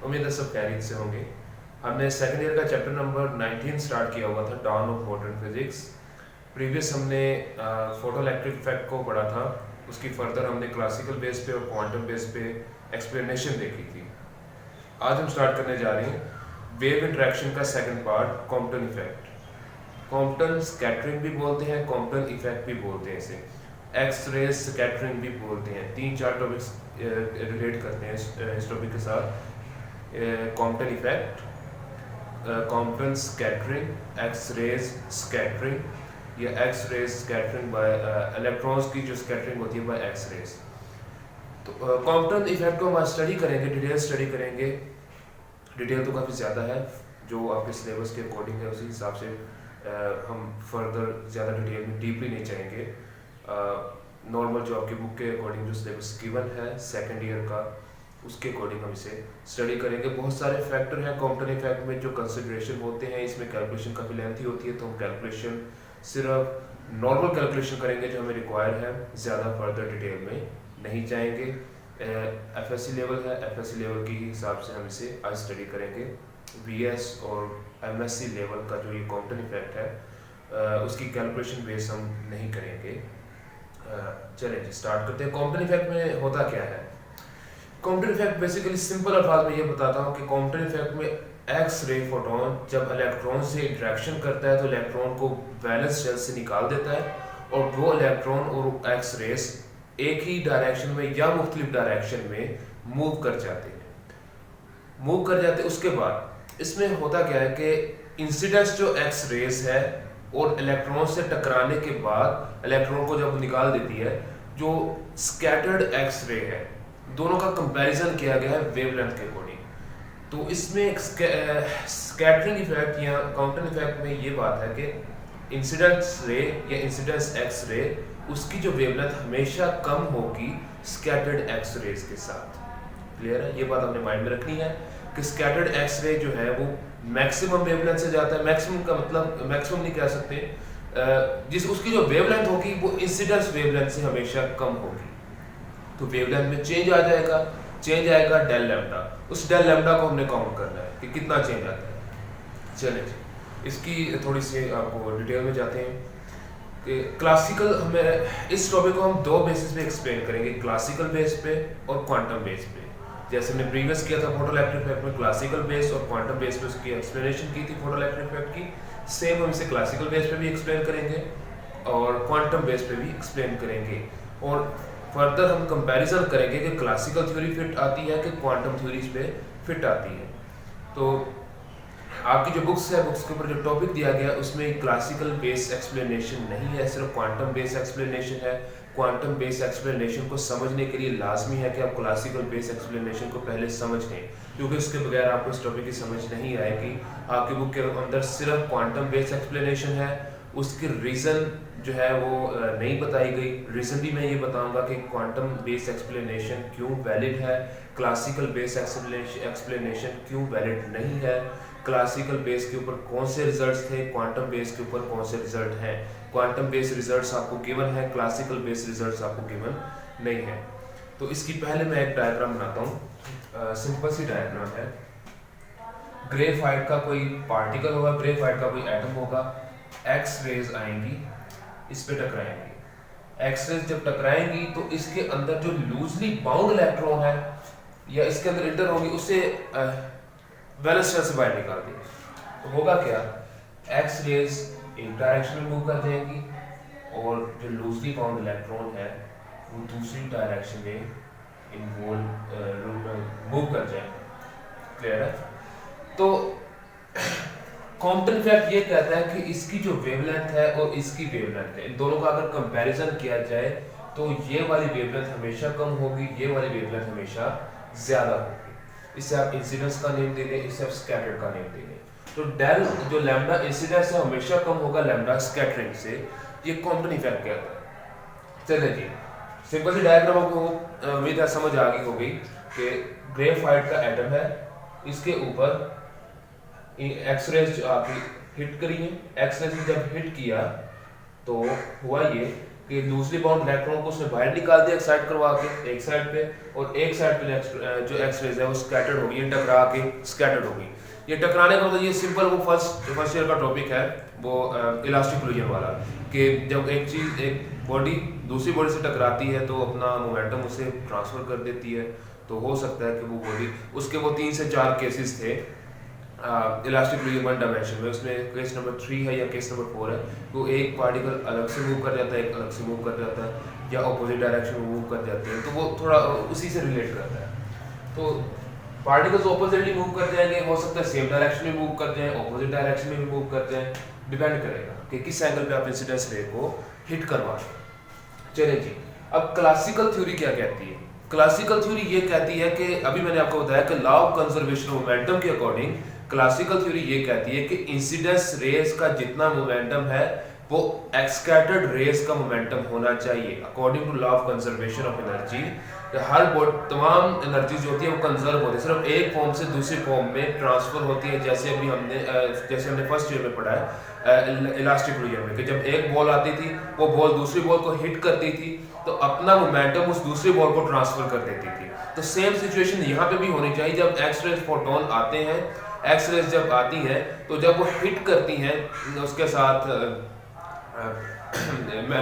उम्मीद है सब खैरियत से होंगे। हमने सेकंड ईयर का चैप्टर नंबर 19 स्टार्ट किया हुआ था, down of modern physics. Previous हमने फोटो इलेक्ट्रिक इफेक्ट को पढ़ा था, उसकी फर्दर हमने क्लासिकल बेस पे और क्वांटम बेस पे एक्सप्लेनेशन देखी थी। आज हम स्टार्ट करने जा रहे हैं वेव इंटरेक्शन का second part, Compton effect. Compton scattering भी बोलते हैं, कॉम्पटन इफेक्ट भी बोलते हैं, इसे एक्स रे स्कैटरिंग भी बोलते हैं। 3-4 टॉपिक्स रिलेट करते हैं इस टॉपिक के साथ। Compton effect, Compton scattering, X rays scattering या X rays scattering by electrons की जो स्कैटरिंग होती है बाय एक्स रेज। तो कॉम्पटन इफेक्ट को हम आज स्टडी करेंगे, डिटेल स्टडी करेंगे। डिटेल तो काफ़ी ज़्यादा है, जो आपके सिलेबस के अकॉर्डिंग है उसी हिसाब से हम फर्दर ज़्यादा डिटेल में डीपली नहीं जाएंगे। नॉर्मल जो आपकी बुक के अकॉर्डिंग जो सिलेबस गिवन है सेकंड ईयर का, उसके अकॉर्डिंग हम इसे स्टडी करेंगे। बहुत सारे फैक्टर हैं कॉम्पटन इफेक्ट में जो कंसिडरेशन होते हैं, इसमें कैलकुलेशन काफ़ी लेंथी होती है, तो हम कैलकुलेशन सिर्फ नॉर्मल कैलकुलेशन करेंगे जो हमें रिक्वायर है, ज़्यादा फर्दर डिटेल में नहीं जाएंगे। एफएससी लेवल है, एफएससी लेवल के हिसाब से हम इसे आज स्टडी करेंगे। वीएस और एमएससी लेवल का जो ये कॉम्पटन इफेक्ट है उसकी कैलकुलेशन बेस हम नहीं करेंगे। चलिए जी स्टार्ट करते हैं। कॉम्पटन इफेक्ट में होता क्या है? कॉम्पटन इफेक्ट बेसिकली सिंपल अल्फाज में ये बताता हूँ कि कॉम्पटन इफेक्ट में एक्स रे फोटोन जब इलेक्ट्रॉन से इंटरेक्शन करता है तो इलेक्ट्रॉन को वैलेंस शेल से निकाल देता है और वो इलेक्ट्रॉन और एक्स रेस एक ही डायरेक्शन में या मुख्तलिफ डायरेक्शन में मूव कर जाते हैं। उसके बाद इसमें होता क्या है कि इंसिडेंस जो एक्स रेस है और इलेक्ट्रॉन से टकराने के बाद इलेक्ट्रॉन को जब निकाल देती है, जो स्कैटर्ड एक्स रे है, दोनों का कंपैरिजन किया गया है वेवलेंथ के अकॉर्डिंग। तो इसमें स्कैटरिंग इफेक्ट या कॉम्पटन इफेक्ट में ये बात है कि इंसिडेंस रे या इंसिडेंस एक्स रे उसकी जो वेवलेंथ हमेशा कम होगी स्कैटर्ड एक्स रेज के साथ। क्लियर है? ये बात हमने माइंड में रखनी है कि स्कैटर्ड एक्स रे जो है वो मैक्सिमम वेवलेंथ से जाता है। मैक्सिमम का मतलब मैक्सिमम नहीं कह सकते, जिस उसकी जो वेवलेंथ होगी वो इंसिडेंस वेवलेंथ से हमेशा कम होगी। तो वेवलेंथ में चेंज आ जाएगा, चेंज आएगा डेल लैम्डा। उस डेल लैम्डा को हमने काउंट करना है कि कितना चेंज आता है। चलिए इसकी थोड़ी सी आपको डिटेल में जाते हैं कि क्लासिकल, हमें इस टॉपिक को हम दो बेसिस पे एक्सप्लेन करेंगे, क्लासिकल बेस पे और क्वांटम बेस पे। जैसे हमने प्रीवियस किया था फोटो इलेक्ट्रिक इफेक्ट में क्लासिकल बेस और क्वांटम बेस पे उसकी एक्सप्लेनेशन की थी फोटो इलेक्ट्रिक इफेक्ट की, सेम हम इसे क्लासिकल बेस पे भी एक्सप्लेन करेंगे और क्वांटम बेस पे भी एक्सप्लेन करेंगे। और फर्दर हम कंपैरिजन करेंगे कि क्लासिकल थ्योरी फिट आती है कि क्वांटम थ्योरीज पे फिट आती है। तो आपकी जो बुक्स है, बुक्स के ऊपर जो टॉपिक दिया गया उसमें क्लासिकल बेस एक्सप्लेनेशन नहीं है, सिर्फ क्वांटम बेस एक्सप्लेनेशन है। क्वांटम बेस एक्सप्लेनेशन को समझने के लिए लाजमी है कि आप क्लासिकल बेस एक्सप्लेनेशन को पहले समझ लें, क्योंकि उसके बगैर आपको इस टॉपिक की समझ नहीं आएगी। आपकी बुक के अंदर सिर्फ क्वांटम बेस एक्सप्लेनेशन है, उसकी रीज़न जो है वो नहीं बताई गई। रीज़न भी मैं ये बताऊंगा कि क्वांटम बेस एक्सप्लेनेशन क्यों वैलिड है, क्लासिकल बेस एक्सप्लेनेशन क्यों वैलिड नहीं है, क्लासिकल बेस के ऊपर कौन से रिजल्ट्स थे, क्वांटम बेस के ऊपर कौन से रिजल्ट हैं। क्वांटम बेस रिजल्ट्स आपको गिवन है, क्लासिकल बेस रिजल्ट्स आपको गिवन नहीं है। तो इसकी पहले मैं एक डायग्राम बनाता हूँ, सिंपल सी डायग्राम है। ग्रेफाइट का कोई पार्टिकल होगा, ग्रेफाइट का कोई एटम होगा, एक्स रेज आएंगी, इस पे टकराएंगी। एक्स रेज जब टकराएंगी तो इसके अंदर जो लूजली बाउंड इलेक्ट्रॉन है या इसके अंदर इंटर होगी, उसे वैलेंस शेल से बाहर निकाल देंगे। तो होगा क्या, एक्स रेज एक डायरेक्शन में मूव कर जाएंगी और जो लूजली बाउंड इलेक्ट्रॉन है वो दूसरी डायरेक्शन में मूव कर जाएंगे। क्लियर है? तो कॉम्पटन इफेक्ट ये कहता है कि इसकी जो वेवलेंथ है और इसकी वेवलेंथ है, इन दोनों का अगर कंपैरिजन किया जाए तो ये वाली वेवलेंथ हमेशा कम होगी, ये वाली वेवलेंथ हमेशा ज्यादा होगी। इससे आप इंसिडेंस का नेम दे दें, इससे आप स्कैटर्ड का नेम दे दें। तो डेल जो लैम्डा इंसिडेंस है हमेशा कम होगा लैम्डा स्कैटरिंग से, ये कॉम्पटन इफेक्ट कहता है। चलिए जी सिंपल सी डायग्राम आपको उम्मीद है समझ आ गई होगी कि ग्रेफाइट का एटम है, इसके ऊपर एक्सरेज जो आपकी हिट करी है, एक्सरेज जब हिट किया तो हुआ ये कि दूसरी बाउंड इलेक्ट्रॉन को उसने बाहर निकाल दिया एक्साइट करवा के एक साइड पे, और एक साइड पे जो एक्स रेज है वो स्कैटर्ड होगी, ये टकरा के स्कैटर्ड होगी। ये टकराने का मतलब ये सिंपल वो फर्स्ट ईयर का टॉपिक है वो इलास्टिक कोलिजन वाला, कि जब एक चीज़ एक बॉडी दूसरी बॉडी से टकराती है तो अपना मोमेंटम उसे ट्रांसफ़र कर देती है। तो हो सकता है कि वो बॉडी उसके वो 3 से 4 केसेस थे इलास्टिक कोलिजन वन डायमेंशन में, उसमें केस नंबर 3 है या केस नंबर 4 है। तो एक पार्टिकल अलग से मूव कर जाता है, एक अलग से मूव कर जाता है, या अपोजिट डायरेक्शन में मूव कर जाते हैं, तो वो थोड़ा उसी से रिलेट करता है। तो पार्टिकल्स ऑपोजिटली मूव कर जाएंगे, हो सकता है सेम डायरेक्शन में मूव कर जाएं, ऑपोजिट डायरेक्शन में भी मूव कर जाएं, डिपेंड करेगा कि किस एंगल पे आप इंसिडेंस रे को हिट करवा रहे हैं। चलिए जी, अब क्लासिकल थ्योरी क्या कहती है? क्लासिकल थ्योरी ये कहती है कि अभी मैंने आपको बताया कि law of conservation of momentum के अकॉर्डिंग क्लासिकल थ्योरी ये कहती है कि इंसिडेंस रेज का जितना मोमेंटम है वो एक्सकैटर्ड रेज का मोमेंटम होना चाहिए according to law of conservation of energy. हर तमाम एनर्जी जो होती है वो कंजर्व होती है, सिर्फ एक फॉर्म से दूसरी फॉर्म में ट्रांसफर होती है। जैसे अभी हमने फर्स्ट ईयर में पढ़ा है इलास्टिक कोलिजन में, कि जब एक बॉल आती थी वो बॉल दूसरी बॉल को हिट करती थी तो अपना मोमेंटम उस दूसरी बॉल को ट्रांसफर कर देती थी। तो सेम सिचुएशन यहाँ पे भी होनी चाहिए। जब एक्स रेज फोटोन आते हैं, एक्स रेज जब आती हैं तो जब वो हिट करती हैं उसके साथ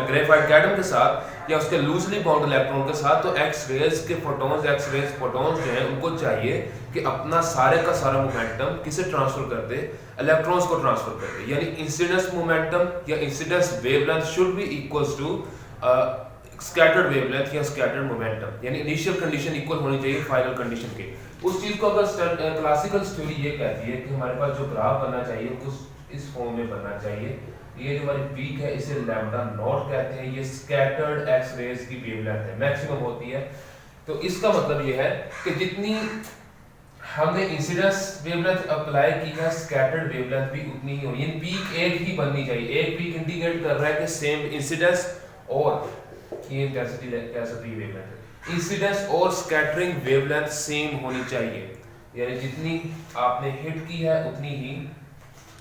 ग्रेफाइट एटम के साथ या उसके लूजली बाउंड इलेक्ट्रॉन के साथ, तो एक्स रेज के फोटॉन्स जो हैं उनको चाहिए कि अपना सारे का सारा मोमेंटम किसे ट्रांसफर कर दे, इलेक्ट्रॉन्स को ट्रांसफर कर दे। यानी इंसिडेंस मोमेंटम या incidence wavelength should be equals to scattered wavelength या स्कैटर्ड मोमेंटम, यानी इनिशियल कंडीशन इक्वल होनी चाहिए फाइनल कंडीशन के। उस चीज को अगर क्लासिकल थ्योरी ये कहती है कि हमारे पास जो ग्राफ बनना चाहिए कुछ इस फॉर्म में बनना चाहिए। ये जो हमारी पीक है इसे लैम्डा नॉट कहते हैं, ये स्कैटर्ड एक्स रेज की वेवलेंथ है, मैक्सिमम होती है। तो इसका मतलब ये है कि जितनी हमने इंसिडेंस वेवलेंथ अप्लाई की है स्कैटर्ड वेवलेंथ भी उतनी ही होगी। पीक एक ही बननी चाहिए। एक पीक इंडिकेट कर रहा है कि सेम इंसिडेंस और ये इंटेंसिटी कह सकते हैं वेवलेंथ है, इंसिडेंस और स्कैटरिंग वेवलेंथ सेम होनी चाहिए। यानी जितनी आपने हिट की है उतनी ही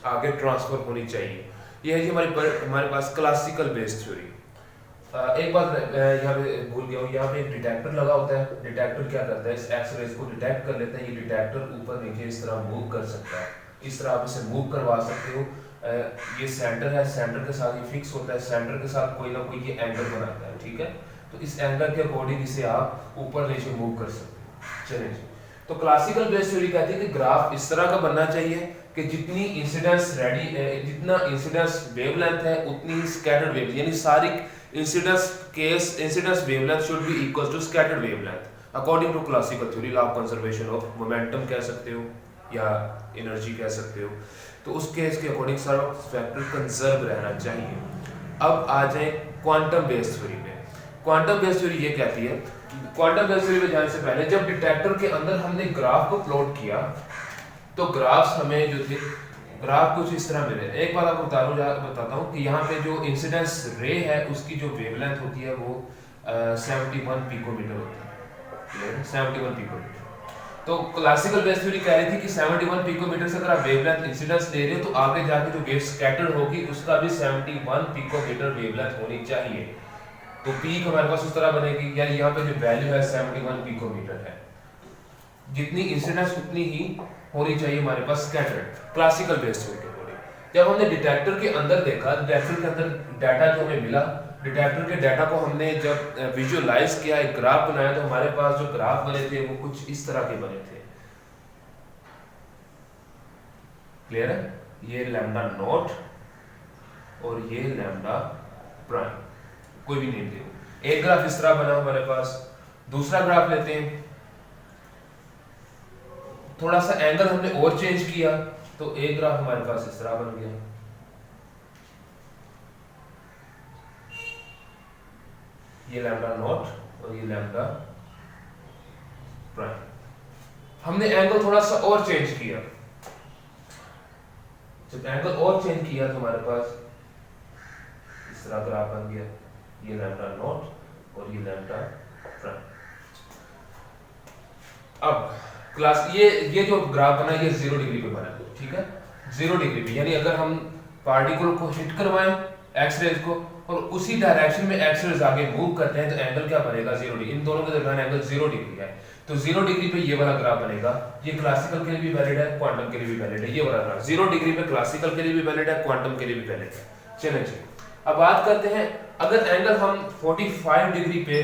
आगे ट्रांसफर होनी चाहिए। ये है जी हमारे पास क्लासिकल बेस्ड थ्योरी। एक बात यहाँ पे भूल गया हूँ, यहाँ पे एक डिटेक्टर लगा होता है। डिटेक्टर क्या करता है, इस एक्स रेज को डिटेक्ट कर लेता है। ये डिटेक्टर ऊपर नीचे इस तरह मूव कर सकता है, इस तरह आप इसे मूव करवा सकते हो। ये सेंटर है, सेंटर के साथ ये फिक्स होता है, सेंटर के साथ कोई ना कोई ये एंगल बनाता है, ठीक है। तो इस एंगल के अकॉर्डिंग इसे आप ऊपर नीचे मूव कर सकते हो। चलिए जी, तो क्लासिकल बेस्ड थ्योरी कहती है कि ग्राफ इस तरह का बनना चाहिए कि जितनी जितना इंसिडेंस वेवलेंथ है उतनी ही स्कैटर्ड वेव, यानी सारी incidence wavelength should be equal to scattered wavelength according to classical theory, law of conservation of momentum कह सकते हो या एनर्जी कह सकते हो। तो उस केस के अकॉर्डिंग सारा फैक्टर कंजर्व रहना चाहिए। अब आ जाए क्वांटम बेस्ड थ्योरी पे। क्वांटम बेस्ड थ्योरी ये कहती है कि क्वांटम बेस्ड थ्योरी में जाने से पहले जब डिटेक्टर के अंदर हमने ग्राफ को प्लॉट किया तो ग्राफ्स हमें जो थे ग्राफ कुछ इस तरह मिले। एक बार आपको बताता हूँ कि यहाँ पे जो इंसिडेंस रे है उसकी जो वेवलेंथ होती है वो 71 पिकोमीटर होती है, 71 पिकोमीटर। तो क्लासिकल बेस्ड थ्योरी कह रही थी कि 71 पिकोमीटर से अगर आप वेवलेंथ इंसिडेंस ले रहे हो तो आगे जाके जो वेव स्कैटर्ड होगी उसका भी 71 पिकोमीटर वेवलेंथ होनी चाहिए। तो पीक हमारे पास उस तरह बनेगी, यानी यहाँ पे जो वैल्यू है 71 पिकोमीटर है। जितनी इंसिडेंस उतनी ही होनी चाहिए हमारे पास स्कैटर्ड, क्लासिकल बेस्ड थ्योरी के अकॉर्डिंग। जब हमने डिटेक्टर के अंदर देखा, डिटेक्टर के अंदर डाटा जो हमें मिला, डिटेक्टर के डाटा को हमने जब विजुअलाइज किया, एक ग्राफ बनाया, तो हमारे पास जो ग्राफ बने थे वो कुछ इस तरह के बने थे। क्लियर है? ये लैम्डा नॉट और ये लैम्डा प्राइम, कोई भी नेम दे। एक ग्राफ इस तरह बना हमारे पास। दूसरा ग्राफ लेते हैं, थोड़ा सा एंगल हमने और चेंज किया तो एक ग्राफ हमारे पास इस तरह बन गया। ये लैम्डा नॉट और ये लैम्डा प्राइम। हमने एंगल थोड़ा सा और चेंज किया, जब एंगल और चेंज किया तो हमारे पास इस तरह ग्राफ बन गया। ये लैम्डा नॉट और ये लैम्डा प्राइम। अब ये जो ग्राफ बना ये 0 डिग्री पे बना है, ठीक है, 0 डिग्री पे। यानी अगर हम पार्टिकल को हिट करवाएं एक्स रेज को और उसी डायरेक्शन में एक्स रेज आगे मूव करते हैं तो एंगल क्या बनेगा 0 डिग्री। इन दोनों के दरमियान एंगल 0 डिग्री है, तो 0 डिग्री पे ये वाला ग्राफ बनेगा। ये क्लासिकल के लिए भी वैलिड है, क्वांटम के लिए भी वैलिड है। ये वाला ग्राफ 0 डिग्री पे क्लासिकल के लिए भी वैलिड है, क्वांटम के लिए भी वैलिड है। चलें जी, अब बात करते हैं अगर एंगल हम 45 डिग्री पे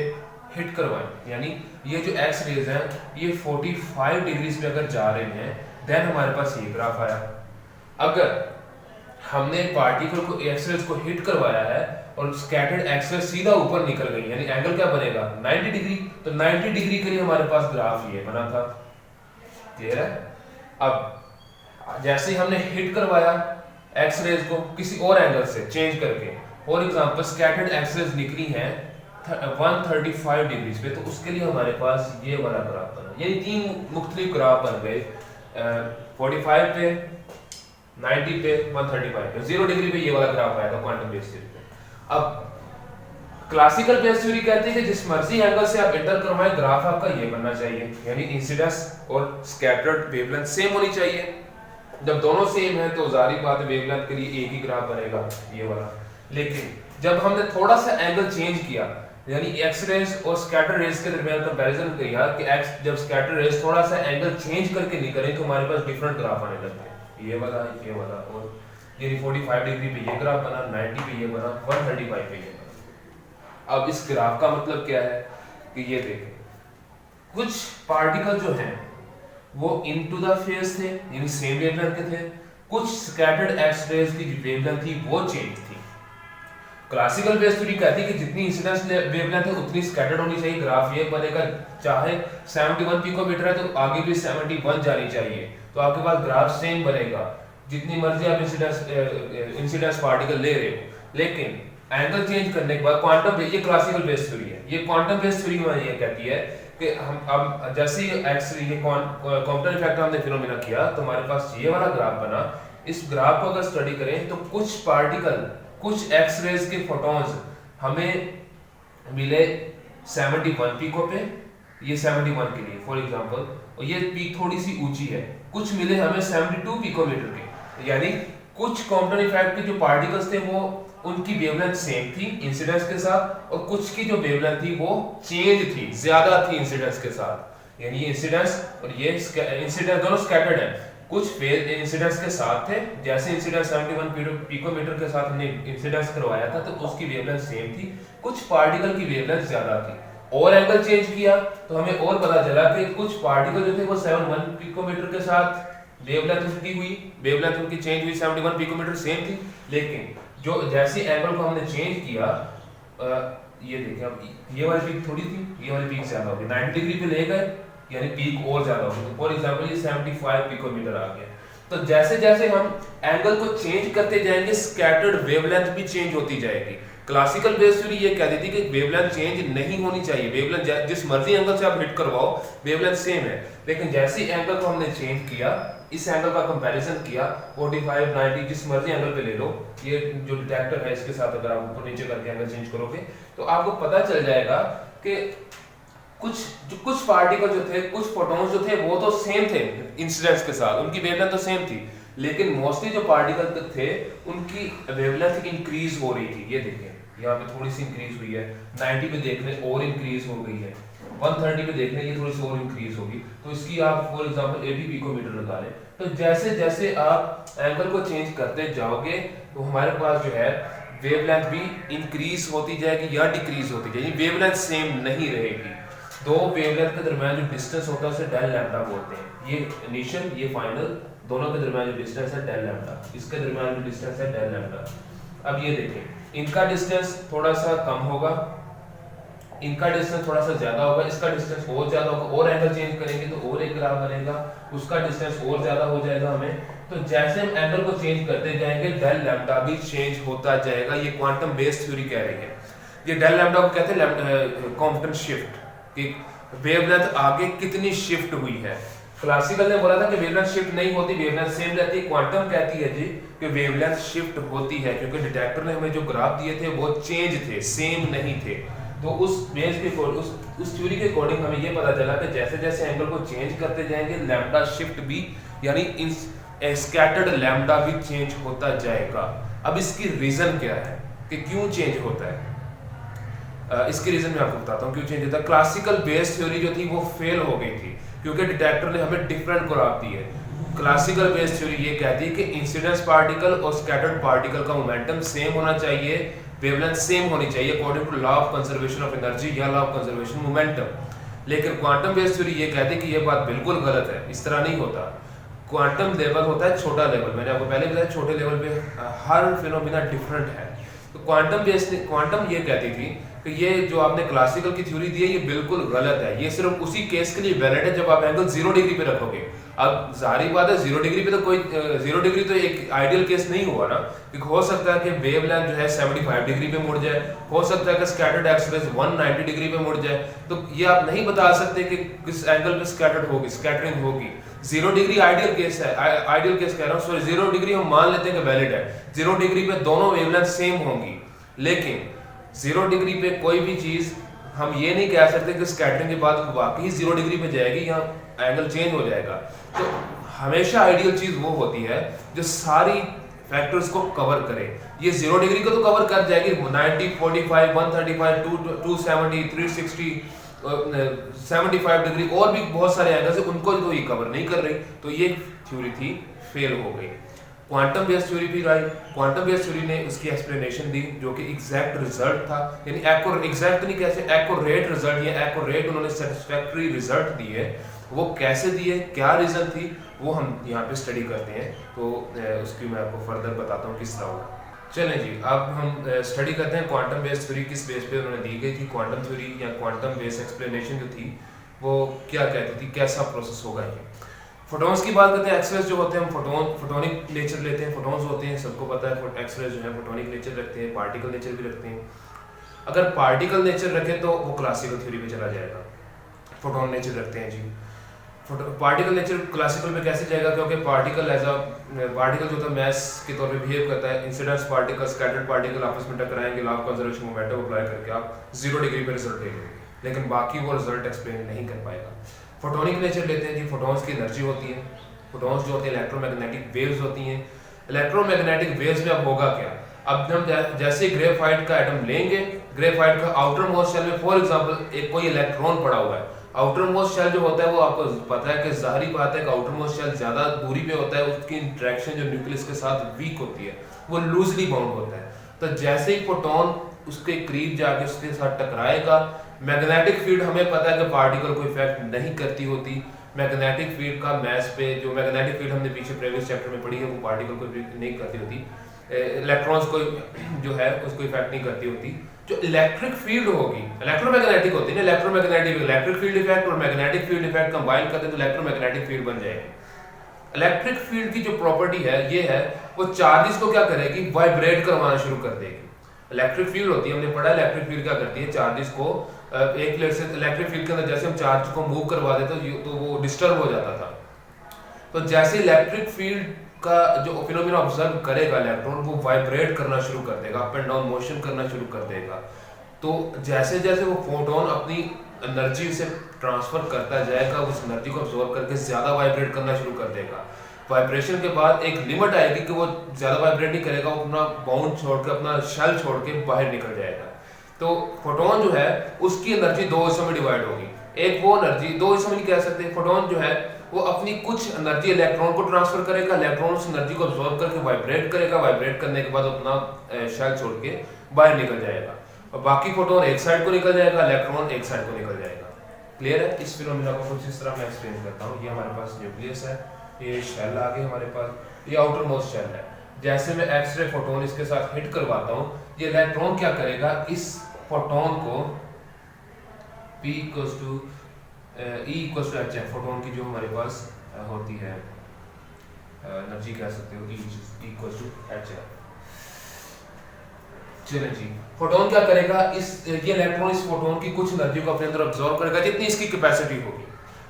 हिट करवाएं, यानी ये जो एक्स रेज हैं ये 45 डिग्री पे अगर जा रहे हैं, देन हमारे पास ये ग्राफ आया। अगर हमने पार्टिकल को एक्स रेज को हिट करवाया है और स्कैटर्ड एक्स रेज सीधा ऊपर निकल गई, यानी एंगल क्या बनेगा 90 डिग्री। तो 90 डिग्री के लिए हमारे पास ग्राफ ये बना था, क्लियर है। अब जैसे ही हमने हिट करवाया एक्स रेज को किसी और एंगल से चेंज करके, for example scattered X rays निकली हैं 135 डिग्री पे, तो उसके लिए हमारे पास ये वाला ग्राफ बना, यानी 3 मुख्तलिफ ग्राफ बन गए 45 पे, 90 पे, 135 पे। 0 डिग्री पे ये वाला ग्राफ आया था क्वांटम बेस थ्योरी पे। अब क्लासिकल बेस थ्योरी कहती है कि जिस मर्जी एंगल से आप एंटर करवाएं ग्राफ आपका ये बनना चाहिए, यानी इंसिडेंस और स्कैटर्ड वेवलेंथ सेम होनी चाहिए। जब दोनों सेम है तो जाहिर बात है वेवलेंथ के लिए एक ही ग्राफ बनेगा, ये वाला। लेकिन जब हमने थोड़ा सा एंगल चेंज किया, यानी एक्स रेज और स्कैटर रेज के दरमियान कंपैरिजन किया कि एक्स जब स्कैटर रेज थोड़ा सा एंगल चेंज करके निकले तो हमारे पास डिफरेंट ग्राफ आने लगे, ये वाला ये वाला, और यानी 45 डिग्री पे ये ग्राफ बना, 90 पे ये बना, 135 पे ये बना। अब इस ग्राफ का मतलब क्या है कि ये देखें कुछ पार्टिकल जो हैं वो इनटू द फेज थे, यानी सेम वेवलेंथ के थे। कुछ स्कैटर्ड एक्स रेज की वेवलेंथ थी वो चेंज थी। क्लासिकल बेस थ्योरी कहती है कि जितनी इंसिडेंस वेवलेंथ है उतनी स्कैटर्ड होनी चाहिए। ग्राफ ये बनेगा, चाहे 71 पिकोमीटर है तो आगे भी 71 जानी चाहिए, तो आपके पास ग्राफ सेम बनेगा जितनी मर्जी आप इंसिडेंस पार्टिकल ले रहे हो। लेकिन एंगल चेंज करने के बाद क्वांटम, ये क्लासिकल बेस थ्योरी है, ये क्वांटम बेस थ्योरी में ये कहती है कि हम अब जैसे ही एक्स ये क्वांटम इफेक्ट हमने फिनोमेना किया तो हमारे पास ये वाला ग्राफ बना। इस ग्राफ को अगर स्टडी करें तो कुछ पार्टिकल, कुछ एक्स रेज के फोटॉन्स हमें मिले 71 पिको पे, ये 71 के लिए फॉर एग्जांपल, और ये पीक थोड़ी सी ऊंची है। कुछ मिले हमें 72 पिकोमीटर के, यानी कुछ क्वांटम इफेक्ट के जो पार्टिकल्स थे वो उनकी वेवलेंथ सेम थी इंसिडेंस के साथ, और कुछ की जो वेवलेंथ थी वो चेंज थी, ज्यादा थी इंसिडेंस के साथ। यानी ये इंसिडेंस और ये इंसिडेंस दोनों स्कैटर्ड है। कुछ फेज इंसिडेंस के साथ थे, जैसे इंसिडेंस 71 पिकोमीटर के साथ हमने इंसिडेंस करवाया था तो उसकी वेवलेंथ सेम थी, कुछ पार्टिकल की वेवलेंथ ज्यादा थी। और एंगल चेंज किया तो हमें और पता चला कि कुछ पार्टिकल जो थे वो 71 पिकोमीटर के साथ वेवलेंथ उनकी हुई, वेवलेंथ उनकी चेंज हुई, 71 पिकोमीटर सेम थी। लेकिन जो जैसे एंगल को हमने चेंज किया, ये देखिए अब ये वाली पीक थोड़ी थी, ये वाली पीक ज्यादा हो गई, 90 डिग्री पे ले गए यानी पीक और ज्यादा हो गई। फॉर एग्जांपल ये 75 पिकोमीटर आ गया। तो जैसे जैसे हम एंगल को चेंज करते जाएंगे स्कैटर्ड वेवलेंथ भी चेंज होती जाएगी। क्लासिकल बेस थ्योरी ये कहती थी कि वेवलेंथ चेंज नहीं होनी चाहिए, वेवलेंथ जिस मर्जी एंगल से आप हिट करवाओ वेवलेंथ सेम है। लेकिन जैसे एंगल को हमने चेंज किया, इस एंगल का कंपैरिजन किया 45 90 जिस मर्जी एंगल पे ले लो, ये जो डिटेक्टर है इसके साथ अगर आप ऊपर नीचे करके एंगल चेंज करोगे तो आपको पता चल जाएगा कि कुछ पार्टिकल जो थे, कुछ फोटॉन्स जो थे वो तो सेम थे इंसिडेंस के साथ, उनकी वेवलेंथ तो सेम थी। लेकिन मोस्टली जो पार्टिकल थे उनकी वेवलेंथ इंक्रीज हो रही थी। ये देखिए यहाँ पे थोड़ी सी इंक्रीज हुई है, 90 पे देखने और इंक्रीज हो गई है, 130 पे देखने ये थोड़ी सी और इंक्रीज होगी। तो इसकी आप फॉर एग्जांपल 80 पिकोमीटर लगा लें। तो जैसे जैसे आप एंगल को चेंज करते जाओगे तो हमारे पास जो है वेवलेंथ भी इंक्रीज होती जाएगी या डिक्रीज होती जाएगी, वेवलेंथ सेम नहीं रहेगी। दो वेवलेंथ के दरमियान जो डिस्टेंस होता है उसे डेल लैम्डा बोलते हैं। ये इनिशियल ये फाइनल दोनों के दरमियान जो डिस्टेंस है डेल लैम्डा, इसके दरमियान जो डिस्टेंस है डेल लैम्डा। अब ये देखें इनका डिस्टेंस थोड़ा सा कम होगा, इनका डिस्टेंस थोड़ा सा ज्यादा होगा, इसका डिस्टेंस और ज्यादा होगा, और एंगल चेंज करेंगे तो और एक ग्राफ बनेगा, उसका डिस्टेंस और ज्यादा हो जाएगा हमें। तो जैसे हम एंगल को चेंज करते जाएंगे डेल लैम्डा भी चेंज होता जाएगा। ये क्वांटम बेस्ड थ्योरी कह रही है। ये डेल लैम्डा को कहते हैं कॉम्पटन शिफ्ट, कि वेवलेंथ आगे कितनी शिफ्ट हुई है। क्लासिकल ने बोला था कि वेवलेंथ शिफ्ट नहीं होती, वेवलेंथ सेम रहती है। क्वांटम कहती है जी कि वेवलेंथ शिफ्ट होती है, क्योंकि डिटेक्टर ने हमें जो ग्राफ दिए थे वो चेंज थे, सेम नहीं थे। तो उस बेस के उस थ्योरी के अकॉर्डिंग हमें ये पता चला कि जैसे जैसे एंगल को चेंज करते जाएंगे लैम्डा शिफ्ट भी यानी स्कैटर्ड लैम्डा भी चेंज होता जाएगा। अब इसकी रीजन क्या है? कि क्यों चेंज होता है। इसकी रीज़न मैं आपको बताता हूँ क्यों चेंज होता है। क्लासिकल बेस थ्योरी जो थी वो फेल हो गई थी क्योंकि डिटेक्टर ने हमें डिफरेंट कुराक दी है। क्लासिकल बेस थ्योरी ये कहती है कि इंसिडेंस पार्टिकल और स्कैटर्ड पार्टिकल का मोमेंटम सेम होना चाहिए, वेवलेंथ सेम होनी चाहिए according to law of conservation of energy या लॉ ऑफ कंजर्वेशन मोमेंटम। लेकिन क्वांटम बेस थ्योरी ये कहती है कि ये बात बिल्कुल गलत है, इस तरह नहीं होता। क्वांटम लेवल होता है छोटा लेवल, मैंने आपको पहले बताया छोटे लेवल पे हर फिनोमिना डिफरेंट है। तो क्वांटम ये कहती थी कि ये जो आपने क्लासिकल की थ्योरी दी है ये बिल्कुल गलत है, ये सिर्फ उसी केस के लिए वैलिड है जब आप एंगल 0 डिग्री पे रखोगे। अब जाहिर बात है 0 डिग्री पे तो कोई 0 डिग्री तो एक आइडियल केस नहीं हुआ ना, क्योंकि हो सकता है कि वेवलेंथ जो है 75 डिग्री पे मुड़ जाए, हो सकता है कि स्कैटर्ड एक्स रेज 190 डिग्री पे मुड़ जाए। तो ये आप नहीं बता सकते कि किस एंगल पे स्कैटर्ड होगी, स्कैटरिंग होगी। 0 डिग्री आइडियल केस है, आइडियल केस कह रहा हूँ, सॉरी 0 डिग्री हम मान लेते हैं कि वैलिड है। 0 डिग्री पे दोनों वेवलेंथ सेम होंगी, लेकिन 0 डिग्री पे कोई भी चीज हम ये नहीं कह सकते कि स्कैटरिंग के बाद वाकई 0 डिग्री पे जाएगी या एंगल चेंज हो जाएगा। तो हमेशा आइडियल चीज वो होती है जो सारी फैक्टर्स को कवर करे। ये 0 डिग्री को तो कवर कर जाएगी, 90, 45, 135, 270, 360, 75 डिग्री और भी बहुत सारे एंगल्स है, उनको तो ये कवर नहीं कर रही। तो ये थ्योरी थी, फेल हो गई। क्वांटम बेस्ड थ्योरी भी आई। क्वांटम बेस्ड थ्योरी ने उसकी एक्सप्लेनेशन दी जो कि एग्जैक्ट रिजल्ट था, यानी एग्जैक्ट नहीं कैसे, एक्यूरेट रिजल्ट या एक्यूरेट उन्होंने सेटिस्फैक्टरी रिजल्ट दिए। वो कैसे दिए, क्या रीजन थी, वो हम यहाँ पे स्टडी करते हैं। तो उसकी मैं आपको फर्दर बताता हूँ किस तरह होगा। चलें जी, अब हम स्टडी करते हैं क्वांटम बेस्ड थ्योरी किस बेस पे उन्होंने दी गई थी। क्वांटम थ्योरी या क्वांटम बेस्ड एक्सप्लेनेशन जो थी वो क्या कहती थी, कैसा प्रोसेस होगा ये। फोटॉन्स की बात करते हैं। एक्सरेज जो होते हैं हम फोटोनिक नेचर लेते हैं। फोटॉन्स होते हैं, सबको पता है एक्सरेज जो है फोटोनिक नेचर रखते हैं, पार्टिकल नेचर भी रखते हैं। अगर पार्टिकल नेचर रखें तो वो क्लासिकल थ्योरी पे चला जाएगा। फोटोन नेचर रखते हैं जी, पार्टिकल नेचर क्लासिकल में कैसे जाएगा, क्योंकि पार्टिकल एज अ पार्टिकल जो होता है मैस के तौर पे बिहेव करता है। इंसिडेंस पार्टिकल, स्कैटर्ड पार्टिकल आपस में टकराएंगे, law of conservation momentum apply करके आप 0 डिग्री पे रिजल्ट लेंगे, लेकिन बाकी वो रिजल्ट एक्सप्लेन नहीं कर पाएगा। फोटोनिक नेचर लेते हैं जी, फोटॉन्स की एनर्जी होती है। फोटॉन्स जो होते हैं इलेक्ट्रोमैग्नेटिक वेव्स होती हैं। इलेक्ट्रोमैग्नेटिक वेव्स में अब होगा क्या, अब हम जैसे ग्रेफाइट का एटम लेंगे, ग्रेफाइट का आउटर मोस्ट शेल में फॉर एग्जांपल एक कोई इलेक्ट्रॉन पड़ा हुआ है। आउटर मोस्ट शेल जो होता है वो आपको पता है कि जाहिर बात है कि आउटर मोस्ट शेल ज्यादा दूरी पे होता है, उसकी इंटरेक्शन जो न्यूक्लियस के साथ वीक होती है, वो लूजली बाउंड होता है। तो जैसे ही फोटोन उसके करीब जाके उसके साथ टकराएगा, मैग्नेटिक फील्ड हमें पता है कि पार्टिकल को इफेक्ट नहीं करती होती। मैग्नेटिक फील्ड का मैस पे जो मैग्नेटिक फील्ड हमने पीछे प्रीवियस चैप्टर में पढ़ी है वो पार्टिकल को नहीं करती होती, इलेक्ट्रॉन्स को जो है उसको इफेक्ट नहीं करती होती। जो इलेक्ट्रिक फील्ड होगी, इलेक्ट्रोमैग्नेटिक होती है ना, इलेक्ट्रिक फील्ड इफेक्ट और मैग्नेटिक फील्ड इफेक्ट कंबाइन करते तो इलेक्ट्रोमैग्नेटिक फील्ड बन जाएगी। इलेक्ट्रिक फील्ड की जो प्रॉपर्टी है ये है, वो चार्जेस को क्या करेगी, वाइब्रेट करवाना शुरू कर देगी। इलेक्ट्रिक फील्ड होती है, हमने पढ़ा इलेक्ट्रिक फील्ड क्या करती है, चार्जेस को एक प्लेट से इलेक्ट्रिक फील्ड के अंदर जैसे हम चार्ज को मूव करवा देते तो वो डिस्टर्ब हो जाता था। तो जैसे इलेक्ट्रिक फील्ड का जो फिनोमेना ऑब्जर्व करेगा इलेक्ट्रॉन, वो वाइब्रेट करना शुरू कर देगा, अप एंड डाउन मोशन करना शुरू कर देगा। तो जैसे जैसे वो फोटोन अपनी एनर्जी से ट्रांसफर करता जाएगा, उस एनर्जी को अब्सॉर्ब करके ज्यादा वाइब्रेट करना शुरू कर देगा। वाइब्रेशन के बाद एक लिमिट आएगी कि वो ज्यादा वाइब्रेट नहीं करेगा, वो अपना बाउंड छोड़ के, अपना शेल छोड़ के बाहर निकल जाएगा। तो फोटोन जो है उसकी एनर्जी दो हिस्सों में डिवाइड होगी। एक वो एनर्जी, दो हिस्सों में नहीं कह सकते, फोटोन जो है वो अपनी कुछ एनर्जी इलेक्ट्रॉन को ट्रांसफर करेगा, इलेक्ट्रॉन उस एनर्जी को अब्सॉर्ब करके वाइब्रेट करेगा, वाइब्रेट करने के बाद अपना शेल छोड़ के बाहर निकल जाएगा, और बाकी फोटोन एक साइड को निकल जाएगा, इलेक्ट्रॉन एक साइड को निकल जाएगा। क्लियर है? इस फिनोमेना को कुछ इस तरह मैं एक्सप्लेन करता हूँ। ये हमारे पास न्यूक्लियस है, ये शेल आ गए हमारे पास, ये आउटर मोस्ट शेल है। जैसे मैं एक्सरे फोटोन इसके साथ हिट करवाता हूँ, ये इलेक्ट्रॉन क्या करेगा, इस फोटोन को P equals to E equals to H, photon की जो हमारे पास होती है एनर्जी कह सकते हो, E इक्वल्स टू H। चलें जी, फोटोन क्या करेगा, ये इलेक्ट्रॉन इस फोटोन की कुछ एनर्जी को अपने अंदर अब्सॉर्ब करेगा, जितनी इसकी कैपेसिटी होगी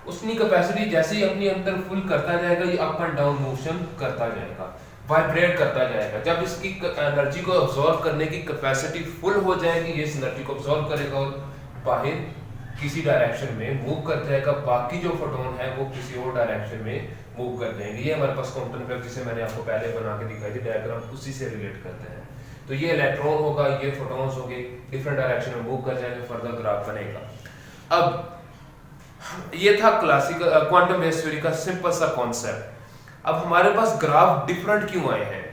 उतनी कैपेसिटी जैसे ही अपने अंदर फुल करता जाएगा, ये अप एंड डाउन मोशन करता जाएगा, वाइब्रेट करता जाएगा। जब इसकी एनर्जी को अब्सॉर्ब करने की कैपेसिटी फुल हो जाएगी, ये इस एनर्जी को अब्सॉर्ब करेगा और बाहर किसी डायरेक्शन में मूव कर जाएगा। बाकी जो फोटोन है वो किसी और डायरेक्शन में मूव कर जाएंगे। ये हमारे पास क्वांटम इफेक्ट जिसे मैंने आपको पहले बना के दिखाई थी डायग्राम, उसी से रिलेट करते हैं। तो ये इलेक्ट्रॉन होगा, ये फोटॉन्स होंगे, डिफरेंट डायरेक्शन में मूव कर जाएंगे, फर्दर ग्राफ बनेगा। अब ये था क्लासिकल क्वांटम बेस्ड थ्योरी का सिंपल सा कॉन्सेप्ट। अब हमारे पास ग्राफ डिफरेंट क्यों आए हैं?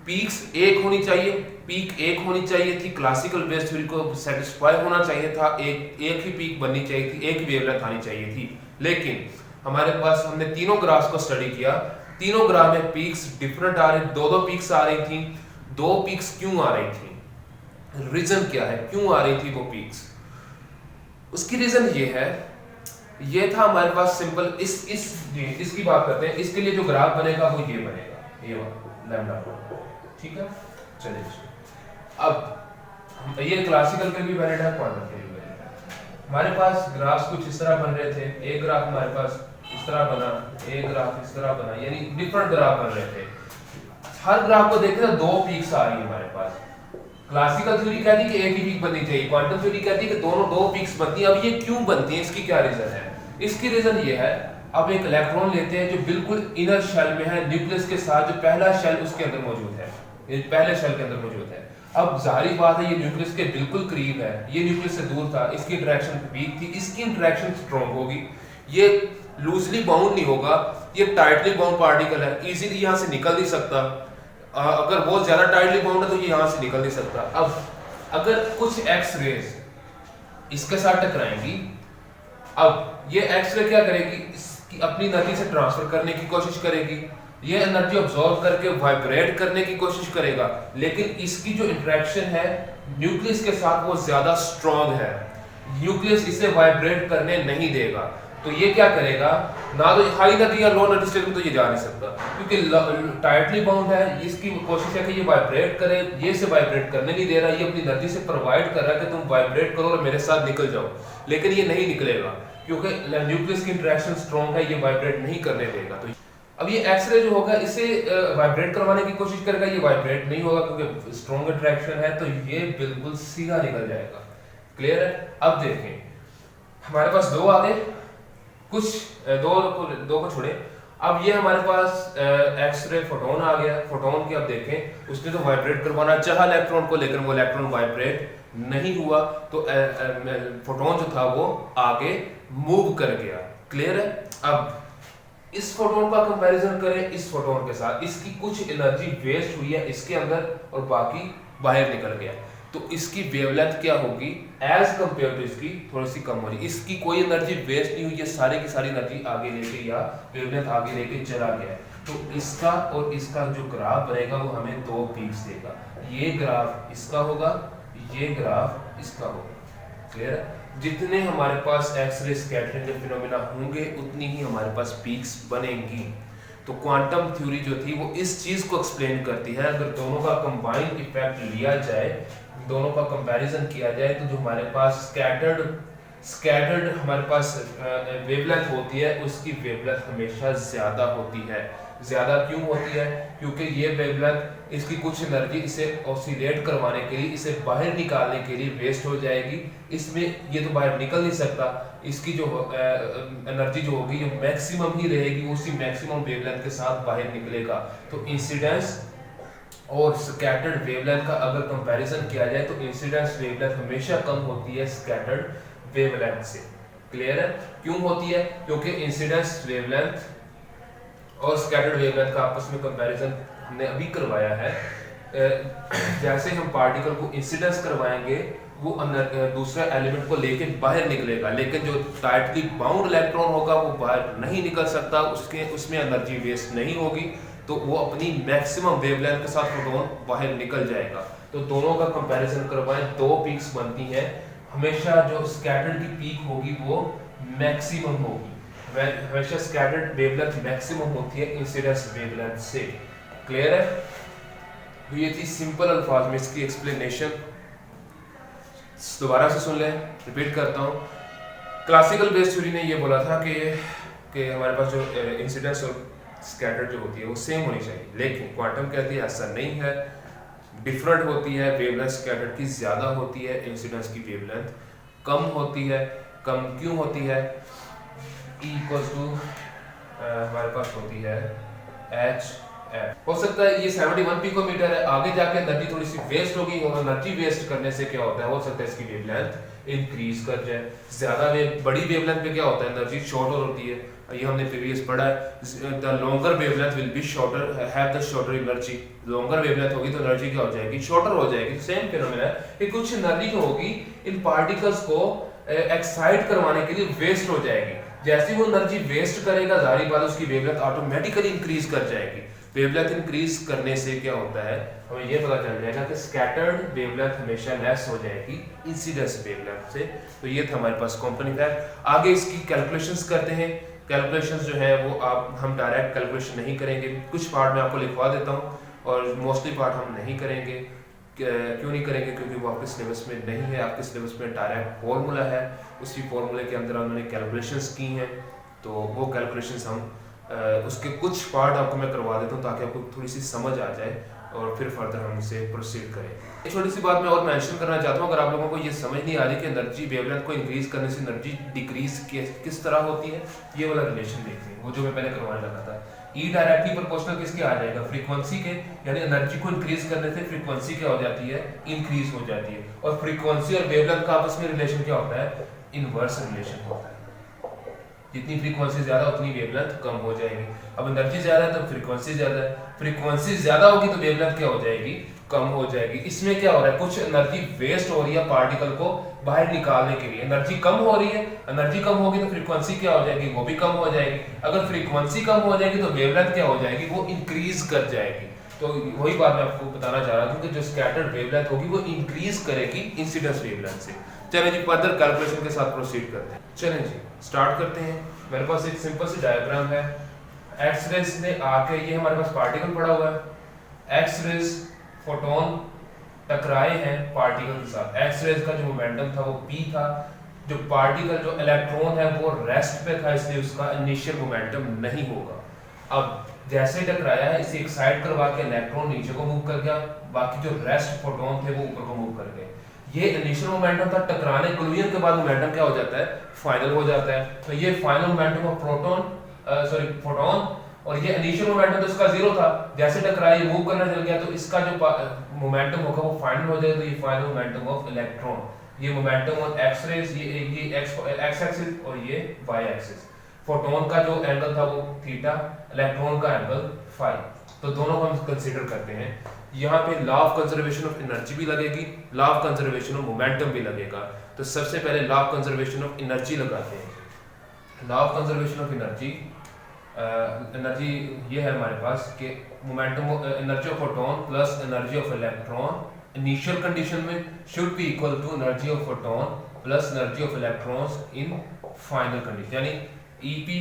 पीक्स एक होनी चाहिए, पीक एक होनी चाहिए थी, क्लासिकल बेस्ड थ्योरी को सेटिस्फाई होना चाहिए था, एक ही पीक बननी चाहिए थी, एक ही वेवलेंथ आनी चाहिए थी। लेकिन हमारे पास हमने तीनों ग्राफ्स को स्टडी किया, तीनों ग्राफ में पीक्स डिफरेंट आ रहे, दो पीक्स आ रही थी। दो पीक्स क्यों आ रही थी? रीजन क्या है, क्यों आ रही थी वो पीक्स? उसकी रीजन ये है, ये था हमारे पास सिंपल इसकी बात करते हैं। इसके लिए जो ग्राफ बनेगा वो ये बनेगा, ये लैम्डा, ठीक है। चलिए अब ये क्लासिकल के भी वैलिड है, क्वांटम के भी वैलिड है। हमारे पास ग्राफ्स कुछ इस तरह बन रहे थे, एक ग्राफ हमारे पास इस तरह बना, एक ग्राफ इस तरह बना, यानी डिफरेंट ग्राफ बन रहे थे। हर ग्राफ को देखते हैं दो पीक्स आ रही है हमारे पास। क्लासिकल थ्योरी कहती है कि एक ही पीक बननी चाहिए, क्वांटम थ्योरी कहती है कि दोनों दो पीक्स बनती हैं। अब ये क्यों बनती हैं, इसकी क्या रीजन है? इसकी रीजन ये है, अब एक इलेक्ट्रॉन लेते हैं जो बिल्कुल इनर शेल में है, न्यूक्लियस के साथ, जो पहला शेल उसके अंदर मौजूद है, ये पहले शेल के अंदर मौजूद है। अब जाहिर बात है ये न्यूक्लियस के बिल्कुल करीब है, ये न्यूक्लियस से दूर था, इसकी इंटरेक्शन वीक थी, इसकी इंटरेक्शन स्ट्रॉन्ग होगी, ये लूजली बाउंड नहीं होगा, ये टाइटली बाउंड पार्टिकल है, इजीली यहाँ से निकल नहीं सकता। अगर बहुत ज्यादा टाइटली बाउंड है तो ये यहाँ से निकल नहीं सकता। अब अगर कुछ एक्स रेज इसके साथ टकराएंगी, अब ये एक्स रे क्या करेगी, इसकी अपनी एनर्जी से ट्रांसफर करने की कोशिश करेगी, ये एनर्जी ऑब्जॉर्व करके वाइब्रेट करने की कोशिश करेगा, लेकिन इसकी जो इंटरेक्शन है न्यूक्लियस के साथ वो ज्यादा स्ट्रॉन्ग है, न्यूक्लियस इसे वाइब्रेट करने नहीं देगा। तो ये क्या करेगा, ना तो हाई एनर्जी या लो एनर्जी स्टेट में तो ये जा नहीं सकता, क्योंकि टाइटली बाउंड है। इसकी कोशिश है कि ये वाइब्रेट करे, ये इसे वाइब्रेट करने नहीं दे रहा, ये अपनी एनर्जी से प्रोवाइड कर रहा है कि तुम वाइब्रेट करो और मेरे साथ निकल जाओ, लेकिन ये नहीं निकलेगा क्योंकि न्यूक्लियस की इंटरेक्शन स्ट्रॉन्ग है, ये वाइब्रेट नहीं करने देगा। तो अब ये एक्सरे जो होगा इसे वाइब्रेट करवाने की कोशिश करेगा, ये वाइब्रेट नहीं होगा क्योंकि स्ट्रॉन्ग अट्रैक्शन है, तो ये बिल्कुल सीधा निकल जाएगा। क्लियर है? अब देखें हमारे पास दो आ गए, कुछ दो को छोड़े, अब ये हमारे पास एक्सरे फोटोन आ गया। फोटोन की अब देखें, उसने तो वाइब्रेट करवाना चाहा इलेक्ट्रॉन को, लेकिन वो इलेक्ट्रॉन वाइब्रेट नहीं हुआ, तो फोटोन जो था वो आगे मूव कर गया। क्लियर है? अब इस फोटोन का कंपैरिजन करें इस फोटोन के साथ, इसकी कुछ एनर्जी वेस्ट हुई है इसके अंदर और बाकी बाहर निकल गया, तो इसकी वेवलेंथ क्या होगी एज कंपेयर टू इसकी थोड़ी सी कम होगी। इसकी कोई एनर्जी वेस्ट नहीं हुई, ये सारी की सारी एनर्जी आगे लेके या वेवलेंथ आगे लेके चला गया। तो इसका और इसका जो ग्राफ बनेगा वो हमें दो पीक्स देगा, ये ग्राफ इसका होगा, ये ग्राफ इसका होगा। क्लियर है? जितने हमारे पास एक्सरे स्कैटरिंग के फिनोमेना होंगे उतनी ही हमारे पास पीक्स बनेंगी। तो क्वांटम थ्योरी जो थी वो इस चीज को एक्सप्लेन करती है। अगर दोनों का कंबाइंड इफेक्ट लिया जाए, दोनों का कंपैरिजन किया जाए, तो जो हमारे पास स्कैटर्ड हमारे पास वेवलेंथ होती है उसकी वेवलेंथ हमेशा ज्यादा होती है। ज्यादा क्यों होती है? क्योंकि ये वेवलेंथ इसकी कुछ एनर्जी इसे ऑसिलेट करवाने के लिए, इसे बाहर निकालने के लिए वेस्ट हो जाएगी, इसमें ये तो बाहर निकल नहीं सकता। इसकी जो एनर्जी जो होगी जो मैक्सिमम ही रहेगी, उसी मैक्सिमम वेवलेंथ के साथ बाहर निकलेगा। तो इंसिडेंस और स्कैटर्ड वेवलेंथ का अगर कंपैरिजन किया जाए तो इंसिडेंस वेवलेंथ हमेशा कम होती है स्कैटर्ड वेवलेंथ से। क्लियर है? क्यों होती है? क्योंकि इंसिडेंस वेवलेंथ और स्कैटर्ड वेवलेंथ का आपस में कंपैरिजन हमने अभी करवाया है। जैसे हम पार्टिकल को इंसिडेंस करवाएंगे वो दूसरे एलिमेंट को लेके बाहर निकलेगा, लेकिन जो टाइटली बाउंड इलेक्ट्रॉन होगा वो बाहर नहीं निकल सकता, उसमें एनर्जी वेस्ट नहीं होगी, तो वो अपनी मैक्सिमम वेवलेंथ के साथ फोटोन बाहर निकल जाएगा। तो दोनों का कंपैरिजन करवाएं, दो पीक्स बनती हैं, हमेशा जो स्कैटर्ड की पीक होगी वो मैक्सिमम होगी, हमेशा स्कैटर्ड वेवलेंथ मैक्सिमम होती है इंसिडेंस वेवलेंथ से। क्लियर है? तो ये थी सिंपल अल्फाज में इसकी एक्सप्लेनेशन। दोबारा से सुन लें, रिपीट करता हूँ। क्लासिकल बेस्ड थ्योरी ने ये बोला था कि हमारे पास जो इंसिडेंस और स्कैटर्ड जो होती है वो सेम होनी चाहिए, लेकिन क्वांटम कहती है ऐसा नहीं है, डिफरेंट होती है। वेवलेंथ स्कैटर्ड की ज़्यादा होती है, इंसिडेंस की वेवलेंथ कम होती है। कम क्यों होती है? E = हमारे पास होती है h हो सकता है ये 71 पिकोमीटर है, आगे जाके एनर्जी थोड़ी सी वेस्ट होगी और एनर्जी वेस्ट करने से क्या होता है, हो सकता है इसकी वेवलेंथ इंक्रीज कर जाए। ज्यादा बड़ी वेवलेंथ पे क्या होता है, एनर्जी शॉर्टर होती है, ये हमने प्रीवियस पढ़ा है। The longer wavelength will be shorter have the shorter energy. Longer wavelength होगी तो एनर्जी क्या हो जाएगी, शॉर्टर हो जाएगी। सेम फिनोमेना है कि कुछ एनर्जी जो होगी इन पार्टिकल्स को एक्साइट करवाने के लिए वेस्ट हो जाएगी। जैसे वो एनर्जी वेस्ट करेगा, जाहिर बात है उसकी वेवलेंथ ऑटोमेटिकली इंक्रीज कर जाएगी। वेवलेंथ इंक्रीज करने से क्या होता है, हमें ये पता चल जाएगा कि स्कैटर्ड वेवलेंथ हमेशा लेस हो जाएगी इंसिडेंस वेवलेंथ से। तो ये था हमारे पास कंपोनेंट फैक्ट। आगे इसकी कैलकुलेशंस करते हैं। कैलकुलेशंस जो है वो हम डायरेक्ट कैलकुलेशन नहीं करेंगे, कुछ पार्ट मैं आपको लिखवा देता हूँ और मोस्टली पार्ट हम नहीं करेंगे। क्यों नहीं करेंगे, क्योंकि वो आपके सिलेबस में नहीं है। आपके सिलेबस में डायरेक्ट फॉर्मूला है, उसी फॉर्मूले के अंदर उन्होंने कैलकुलेशंस की हैं, तो वो कैलकुलेशंस हम उसके कुछ पार्ट आपको मैं करवा देता हूँ ताकि आपको थोड़ी सी समझ आ जाए और फिर फर्दर हम इसे प्रोसीड करें। एक छोटी सी बात मैं और मेंशन करना चाहता हूँ, अगर आप लोगों को ये समझ नहीं आ रही कि एनर्जी वेवलेंथ को इंक्रीज करने से एनर्जी डिक्रीज किस तरह होती है, ये वाला रिलेशन देखते हैं, वो जो मैं पहले करवाने लगा था। ई डायरेक्टली प्रोपोर्शनल किसके आ जाएगा, फ्रीक्वेंसी के, यानी एनर्जी को इंक्रीज करने से फ्रीक्वेंसी क्या हो जाती है, इंक्रीज हो जाती है। और फ्रीक्वेंसी और वेवलेंथ का आपस में रिलेशन क्या होता है, इनवर्स रिलेशन होता है। जितनी फ्रीक्वेंसी ज्यादा उतनी वेवलेंथ कम हो जाएगी। अब एनर्जी ज्यादा है तो फ्रीक्वेंसी ज्यादा है, फ्रीक्वेंसी ज्यादा होगी तो वेवलेंथ क्या हो जाएगी, कम हो जाएगी। इसमें क्या हो रहा है, कुछ एनर्जी वेस्ट हो रही है पार्टिकल को बाहर निकालने के लिए, एनर्जी कम हो रही है। एनर्जी कम होगी तो फ्रीक्वेंसी क्या हो जाएगी, वो भी कम हो जाएगी। अगर फ्रीक्वेंसी कम हो जाएगी तो वेवलेंथ क्या हो जाएगी, वो इंक्रीज कर जाएगी। तो वही बात मैं आपको बताना चाह रहा था कि जो स्कैटर्ड वेवलेंथ होगी वो इंक्रीज करेगी इंसिडेंस वेवलेंथ से। चलें जी, फर्दर कैलकुलेशन के साथ प्रोसीड करते हैं। चलें जी, स्टार्ट करते हैं। मेरे पास एक सिंपल सी डायग्राम है। एक्स रेज ने आके, ये हमारे पास पार्टिकल पड़ा हुआ है, एक्स रेज फोटोन टकराए हैं पार्टिकल के साथ। एक्स रेज का जो मोमेंटम था वो p था। जो पार्टिकल जो इलेक्ट्रॉन है वो रेस्ट पे था, इसलिए उसका इनिशियल मोमेंटम नहीं होगा। अब जैसे टकराया है, इसे एक्साइट करवा के इलेक्ट्रॉन नीचे को मूव कर गया, बाकी जो रेस्ट फोटोन थे वो ऊपर को मूव कर गए। ये इनिशियल मोमेंटम था, टकराने कोलिजन के बाद मोमेंटम क्या हो जाता है, फाइनल हो जाता है। तो ये फाइनल मोमेंटम ऑफ फोटोन, और ये इनिशियल मोमेंटम तो इसका जीरो था, जैसे टकराया ये मूव करना चल गया तो इसका जो मोमेंटम होगा वो फाइनल हो जाएगा। तो ये फाइनल मोमेंटम ऑफ इलेक्ट्रॉन, ये मोमेंटम ऑफ एक्स रेज, ये एक्स एक्सिस और ये वाई एक्सिस। फोटोन का जो एंगल था वो थीटा, इलेक्ट्रॉन का एंगल फाई। तो दोनों को हम कंसीडर करते हैं। यहाँ पे law of conservation of energy भी लगेगी, law of conservation of momentum भी लगेगा। तो सबसे पहले law of conservation of energy लगाते हैं। Law of conservation of energy, energy ये है हमारे पास कि momentum energy of photon plus energy of electron initial condition में should be equal to energy of photon plus energy of electrons in final condition, यानी EP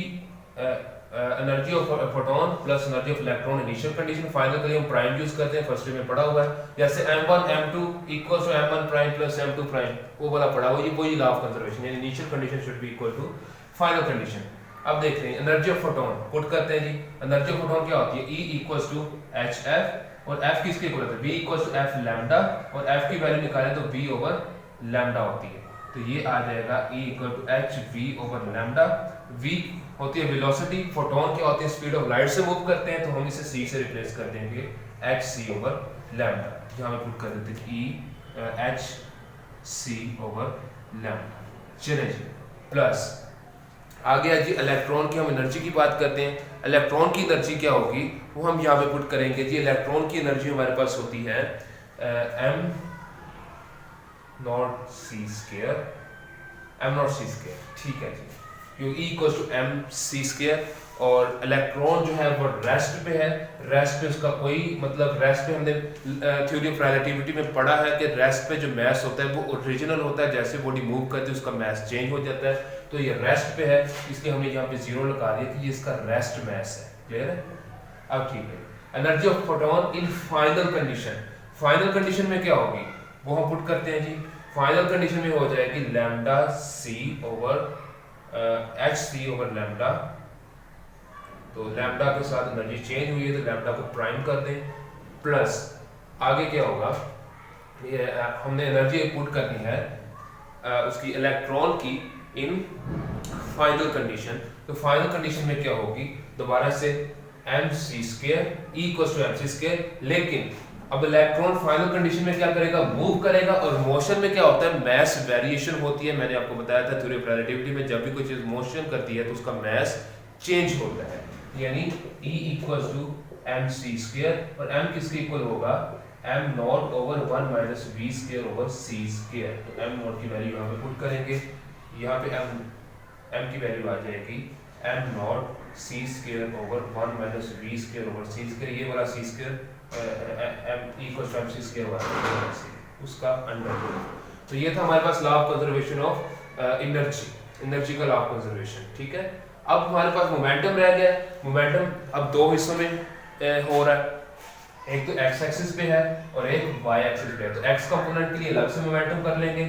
energy of photon plus energy of electron initial condition. Final के लिए हम prime use करते हैं, first में पढ़ा हुआ है, जैसे m1 m2 equal to m1 prime plus m2 prime, वो वाला पढ़ा हुआ, ये वही लॉ ऑफ कंजर्वेशन, यानी initial condition should be equal to final condition. अब देखते हैं एनर्जी ऑफ फोटोन पुट करते हैं जी। एनर्जी ऑफ फोटोन क्या होती है, E इक्वल्स टू hf, और f किसके इक्वल होता है, V equals to f lambda, और f की वैल्यू निकालें तो V ओवर लैम्डा होती है। तो ये आ जाएगा E equal to hv over lambda. V होती है वेलोसिटी, फोटोन क्या होती है, स्पीड ऑफ लाइट से मूव करते हैं, तो हम इसे c से रिप्लेस कर देंगे hc ओवर लैम्डा। यहाँ पे पुट कर देते हैं E hc ओवर लैम्डा। चलिए जी, प्लस आ गया जी इलेक्ट्रॉन की, हम एनर्जी की बात करते हैं। इलेक्ट्रॉन की एनर्जी क्या होगी वो हम यहाँ पे पुट करेंगे जी। इलेक्ट्रॉन की एनर्जी हमारे पास होती है m naught c square, m naught c square, ठीक है जी, क्योंकि E equals to mc square. और इलेक्ट्रॉन जो है वो रेस्ट पे है, रेस्ट पे उसका कोई मतलब, रेस्ट पे हमने थ्योरी ऑफ रिलेटिविटी में पढ़ा है कि रेस्ट पे जो मास होता है वो ओरिजिनल होता है, जैसे बॉडी मूव करती है उसका मास चेंज हो जाता है। तो ये रेस्ट पे है, इसलिए हमने यहाँ पे जीरो लगा दिया कि ये इसका रेस्ट मास है। क्लियर है? अब ठीक है, energy of photon in final condition, final condition में क्या होगी वो हम पुट करते हैं जी। फाइनल कंडीशन में हो जाएगी lambda c over hc over lambda. तो लैम्डा के साथ एनर्जी चेंज हुई है तो लैम्डा को प्राइम कर दें, प्लस आगे क्या होगा, ये हमने एनर्जी पुट करनी है उसकी इलेक्ट्रॉन की इन फाइनल कंडीशन। तो फाइनल कंडीशन में क्या होगी, दोबारा से M C square E equal to M C square. लेकिन अब इलेक्ट्रॉन फाइनल कंडीशन में क्या करेगा, मूव करेगा, और मोशन में क्या होता है, मैस वेरिएशन होती है। मैंने आपको बताया था थ्योरी ऑफ रिलेटिविटी में, जब भी कोई चीज मोशन करती है तो उसका मैस चेंज होता है, यानी E equal to M C square, और m किसके इक्वल होगा, m naught over 1 minus v square over c square. तो m नॉट की वैल्यू यहाँ पे पुट करेंगे, यहाँ पे m की वैल्यू आ जाएगी m naught c square over 1 minus v square over c square, ये वाला c square m equal to mc square वाला उसका अंडर। तो ये था हमारे पास law of conservation of energy का लॉ ऑफ कंजर्वेशन। ठीक है, अब हमारे पास मोमेंटम रह गया। मोमेंटम अब दो हिस्सों में हो रहा है, एक तो x एक्सिस पे है और एक y एक्सिस पे है। तो x कंपोनेंट के लिए अलग से मोमेंटम कर लेंगे,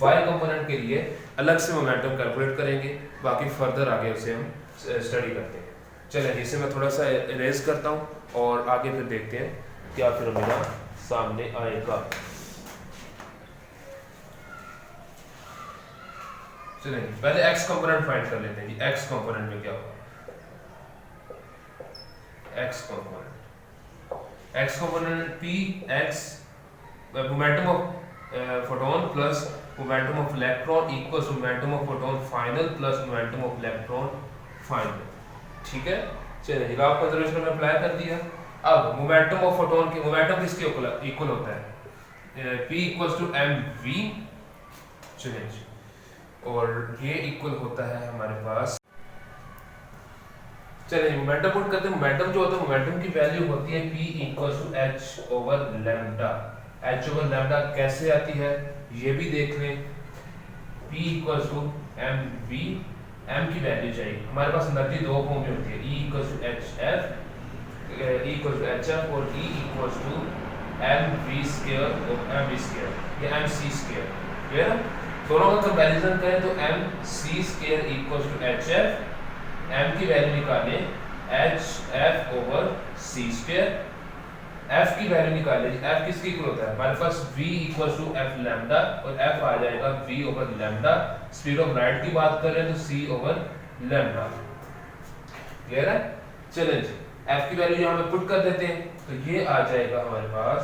y कंपोनेंट के लिए अलग से मोमेंटम कैलकुलेट करेंगे, बाकी फर्दर आगे उसे हम स्टडी करते हैं। चलिए इसे मैं थोड़ा सा इरेज करता हूँ और आगे फिर देखते हैं क्या फिर मेरा सामने आएगा। चलिए पहले x कंपोनेंट फाइंड कर लेते हैं जी। x कंपोनेंट में क्या होगा, x component p x momentum of photon plus momentum of electron equals momentum of photon final plus momentum of electron final. ठीक है, चलिए लॉ ऑफ कंजर्वेशन में अप्लाई कर दिया। अब मोमेंटम ऑफ फोटोन के मोमेंटम किसके इक्वल होता है, p इक्वल्स टू mv। चलिए, और ये इक्वल होता है हमारे पास, चलिए मोमेंटम पुट करते हैं। मोमेंटम जो होता है, मोमेंटम की वैल्यू होती है p equal to h over lambda. h over lambda कैसे आती है ये भी देख लें। p equal to mv, m की वैल्यू चाहिए हमारे पास। एनर्जी दो फॉर्म में होती है, E equal to hf, E equal to hf और E equal to mv square और mv स्क्वायर या mc स्क्वायर। क्लियर है, दोनों का कंपैरिजन करें तो mc square equal to hf, m की वैल्यू निकालें hf over c square, f की वैल्यू निकालें। f किसके इक्वल होता है, हमारे पास v equal to f lambda और f आ जाएगा v over lambda. Speed of light की बात करें तो c ओवर लैम्डा। क्लियर है, चलें जी f की वैल्यू यहाँ पे पुट कर देते हैं, तो ये आ जाएगा हमारे पास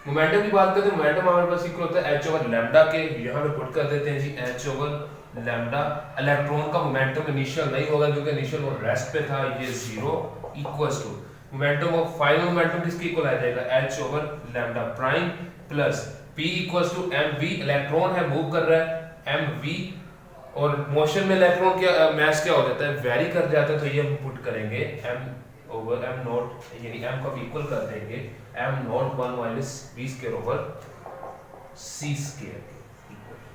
मोमेंटम की बात करते हैं। मोमेंटम हमारे पास इक्वल होता है h ओवर लैम्डा के, यहाँ पे पुट कर देते हैं जी h ओवर लैम्डा। इलेक्ट्रॉन का मोमेंटम इनिशियल नहीं होगा क्योंकि इनिशियल वो रेस्ट पे था, ये 0 equals to momentum of final momentum किसके इक्वल आ जाएगा, h over lambda prime plus p equals to mv। Electron है, मूव कर रहा है, mv, और मोशन में इलेक्ट्रॉन क्या मास क्या हो जाता है, वेरी कर जाता है। तो ये हम पुट करेंगे m ओवर m नॉट, यानी m को इक्वल कर देंगे m not 1 minus v square over c square.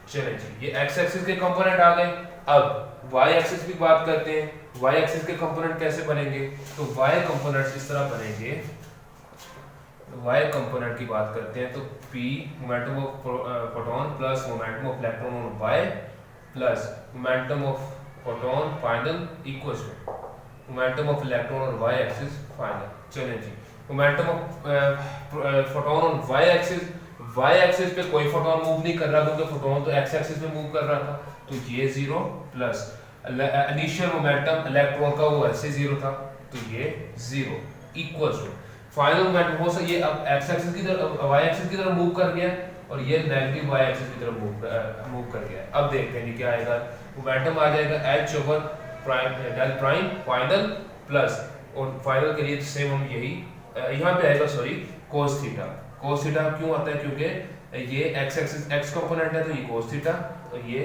चलिए जी ये x एक्सिस के कंपोनेंट आ गए। अब y एक्सिस की बात करते हैं। y एक्सिस के कंपोनेंट कैसे बनेंगे, तो y कंपोनेंट्स इस तरह बनेंगे। y कंपोनेंट की बात करते हैं तो p momentum of photon plus momentum of electron on y plus momentum of photon final equals to momentum of electron और y एक्सिस फाइनल। चलिए जी momentum of photon on y axis पे कोई फोटोन मूव नहीं कर रहा क्योंकि photon तो x एक्सिस पे मूव कर रहा था, तो ये 0 प्लस इनिशियल मोमेंटम इलेक्ट्रॉन का वो ऐसे 0 था, तो ये 0 इक्वल्स टू फाइनल मोमेंटम हो सके अब x एक्सिस की तरफ y एक्सिस की तरफ मूव कर गया और ये नेगेटिव y एक्सिस की तरफ मूव कर गया। अब देखते हैं क्या आएगा, मोमेंटम आ जाएगा h over prime del prime final plus, और फाइनल के लिए सेम हम यही यहाँ पे आएगा, sorry cos theta. cos theta क्यों आता है, क्योंकि ये x एक्सिस x कंपोनेंट है तो ये cos थीटा और ये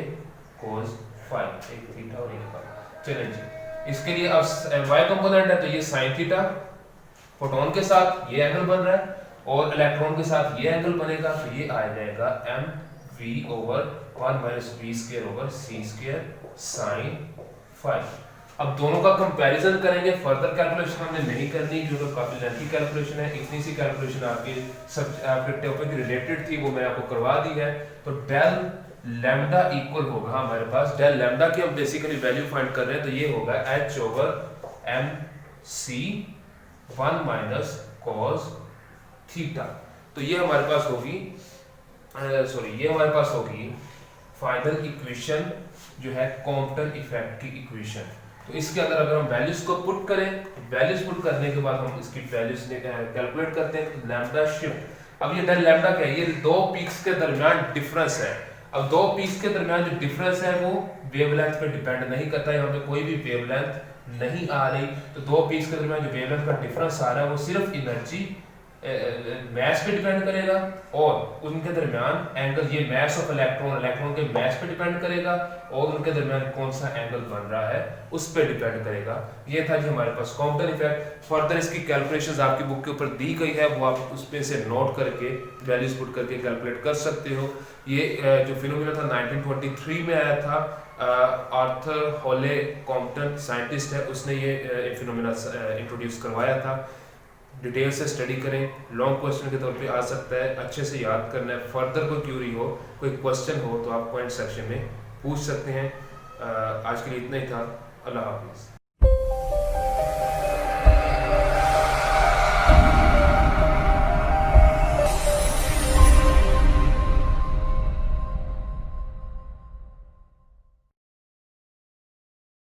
cos फाई, एक थीटा और एक फाई। चलिए जी इसके लिए अब y कंपोनेंट है तो ये sin थीटा, फोटोन के साथ ये एंगल बन रहा है और इलेक्ट्रॉन के साथ ये एंगल बनेगा, तो ये आ जाएगा mv over 1 minus v square over c square sin phi. अब दोनों का कंपैरिजन करेंगे, फर्दर कैलकुलेशन हमने नहीं करनी क्योंकि काफी लेंथी कैलकुलेशन है। इतनी सी कैलकुलेशन आपके टॉपिक रिलेटेड थी वो मैंने आपको करवा दी है। तो डेल लैम्डा इक्वल होगा हमारे पास, डेल लैम्डा की हम बेसिकली वैल्यू फाइंड कर रहे हैं, तो ये होगा h over m c 1 minus cos theta. तो ये हमारे पास होगी ये हमारे पास होगी फाइनल इक्वेशन जो है कॉम्पटन इफेक्ट की इक्वेशन। तो इसके अंदर अगर हम वैल्यूज को पुट करें, वैल्यूज पुट करने के बाद हम इसकी वैल्यूज कैलकुलेट करते हैं। लैम्डा शिफ्ट, अब ये लैम्डा क्या है, ये दो पीक्स के दरमियान डिफरेंस है। अब दो पीक्स के दरमियान जो डिफरेंस है वो वेवलेंथ पे डिपेंड नहीं करता है, यहाँ पे कोई भी वेवलेंथ नहीं आ रही। तो दो पीक्स के दरमियान जो वेवलेंथ का डिफरेंस आ रहा है वो सिर्फ एनर्जी मैस पे डिपेंड करेगा, और उनके दरमियान एंगल, ये मैस ऑफ इलेक्ट्रॉन, इलेक्ट्रॉन के मैस पे डिपेंड करेगा, और उनके दरमियान कौन सा एंगल बन रहा है उस पे डिपेंड करेगा। ये था जी हमारे पास कॉम्पटन इफेक्ट। फर्दर इसकी कैलकुलेशंस आपकी बुक के ऊपर दी गई है, वो आप उस पे से नोट करके वैल्यूज पुट करके कैलकुलेट कर सकते हो। ये जो फिनोमेना था 1923 में आया था। आर्थर हॉले कॉम्पटन साइंटिस्ट है, उसने ये फिनोमेना इंट्रोड्यूस करवाया था। डिटेल से स्टडी करें, लॉन्ग क्वेश्चन के तौर पे आ सकता है, अच्छे से याद करना है। फर्दर कोई क्यूरी हो, कोई क्वेश्चन हो तो आप कमेंट सेक्शन में पूछ सकते हैं। आज के लिए इतना ही था। अल्लाह हाफिज़।